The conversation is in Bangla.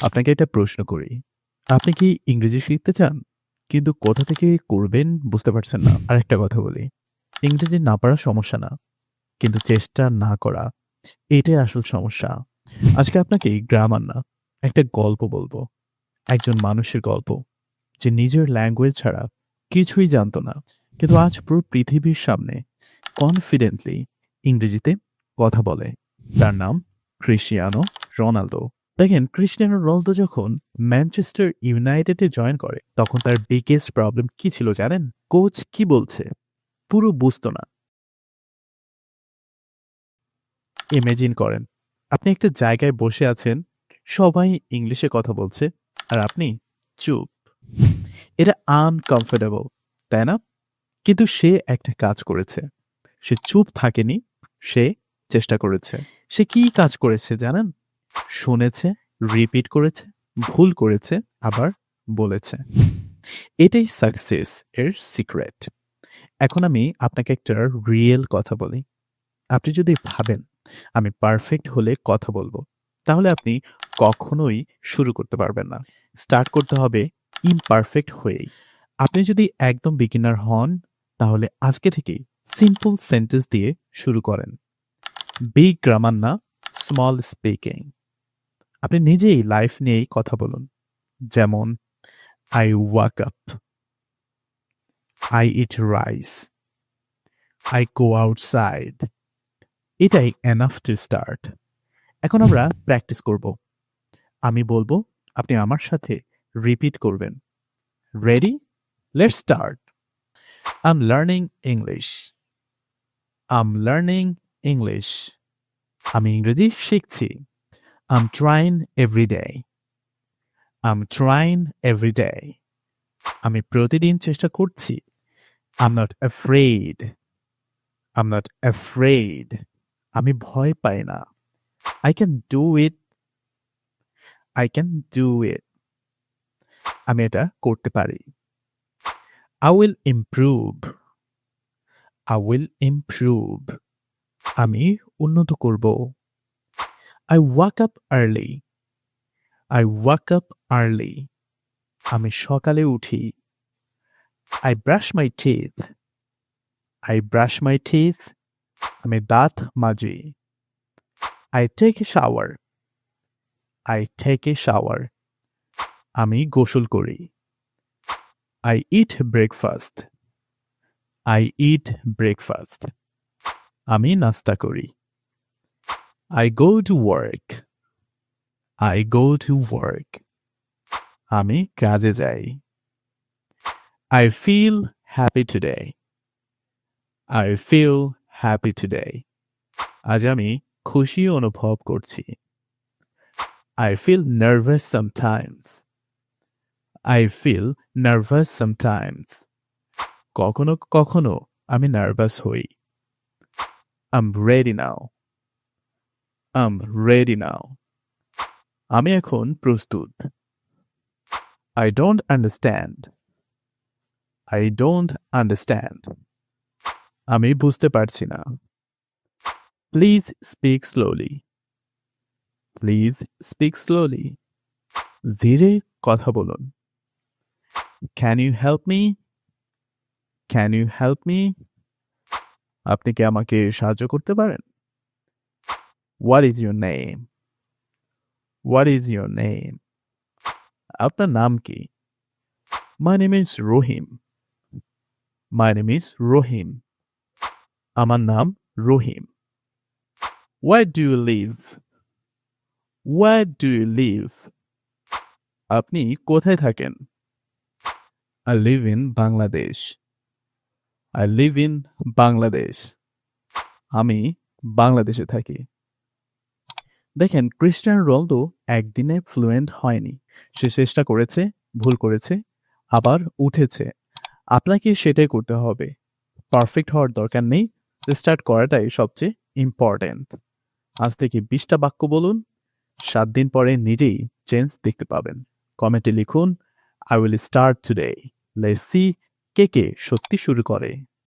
আপনাকে একটা প্রশ্ন করি। আপনি কি ইংরেজি শিখতে চান? কিন্তু কোথা থেকে করবেন বুঝতে পারছেন না। আরেকটা কথা বলি, ইংরেজি না পারা সমস্যা না। কিন্তু চেষ্টা না করা, এটাই আসল সমস্যা। আজকে আপনাকে গ্রামার না, একটা গল্প বলবো। একজন মানুষের গল্প, যে নিজের ল্যাঙ্গুয়েজ ছাড়া কিছুই জানতো না। কিন্তু আজ পুরো পৃথিবীর সামনে কনফিডেন্টলি ইংরেজিতে কথা বলে। তার নাম ক্রিশ্চিয়ানো রোনালদো। দেখেন, ক্রিশ্চিয়ানো রোনালদো যখন ম্যানচেস্টার ইউনাইটেডে জয়েন করে, তখন তার বিগেস্ট প্রবলেম কি ছিল জানেন? কোচ কি বলছে পুরো বুঝতো না। ইমেজিন করেন, আপনি একটা জায়গায় বসে আছেন, সবাই ইংলিশে কথা বলছে, আর আপনি চুপ। এটা আনকমফোর্টেবল, তাই না? কিন্তু সে একটা কাজ করেছে। সে চুপ থাকেনি, সে চেষ্টা করেছে। সে কি কাজ করেছে জানেন? শুনেছে, রিপিট করেছে, ভুল করেছে, আবার বলেছে। এটাই সাকসেস এর সিক্রেট। এখন আমি আপনাকে একটা রিয়েল কথা বলি। আপনি যদি ভাবেন আমি পারফেক্ট হলে কথা বলবো, তাহলে আপনি কখনোই শুরু করতে পারবেন না। স্টার্ট করতে হবে ইমপারফেক্ট হয়েই। আপনি যদি একদম বিগিনার হন, তাহলে আজকে থেকেই সিম্পল সেন্টেন্স দিয়ে শুরু করেন। বিগ গ্রামার না, স্মল স্পিকিং। আপনি নিজেই লাইফ নিয়েই কথা বলুন। যেমন, I walk up, I eat rice, I go outside. এটাই এনাফ টু স্টার্ট। এখন আমরা প্র্যাকটিস করব। আমি বলবো, আপনি আমার সাথে রিপিট করবেন। Ready? Let's start. I am learning English. I am learning English. আমি ইংরেজি শিখছি। I am trying every day. I am trying every day. আমি প্রতিদিন চেষ্টা করছি। I am not afraid. I am not afraid. আমি ভয় পাই না। I can do it. I can do it. আমি এটা করতে পারি। I will improve. I will improve. আমি উন্নত করব। I wake up early. I wake up early. আমি সকালে উঠি। I brush my teeth. I brush my teeth. আমি দাঁত মাজি। I take a shower. I take a shower. আমি গোসল করি। I eat breakfast. I eat breakfast. আমি নাস্তা করি। I go to work. I go to work. আমি কাজে যাই। I feel happy today. I feel happy today. আজ আমি খুশি অনুভব করছি। I feel nervous sometimes. I feel nervous sometimes. কখনো কখনো আমি নার্ভাস হই। I'm ready now. I'm ready now. আমি এখন প্রস্তুত। I don't understand. I don't understand. আমি বুঝতে পারছি না। Please speak slowly. Please speak slowly. ধীরে কথা বলুন। Can you help me? Can you help me? আপনি কি আমাকে সাহায্য করতে পারেন? What is your name? What is your name? আপনার নাম কি? My name is Rohim. My name is Rohim. আমার নাম রহিম। Where do you live? Where do you live? আপনি কোথায় থাকেন? I live in Bangladesh. I live in Bangladesh. আমি বাংলাদেশে থাকি। দেখেন, ক্রিস্টিয়ানো রোনালদো একদিনে ফ্লুয়েন্ট হয়নি। সে চেষ্টা করেছে, ভুল করেছে, আবার উঠেছে। আপনাকে সেটাই করতে হবে। পারফেক্ট হওয়ার দরকার নেই, স্টার্ট করাটাই সবচেয়ে ইম্পর্ট্যান্ট। আজ থেকে 20টা বাক্য বলুন, 7 দিন পরে নিজেই চেঞ্জ দেখতে পাবেন। কমেন্টে লিখুন, I will start today. Let's see কে কে সত্যি শুরু করে।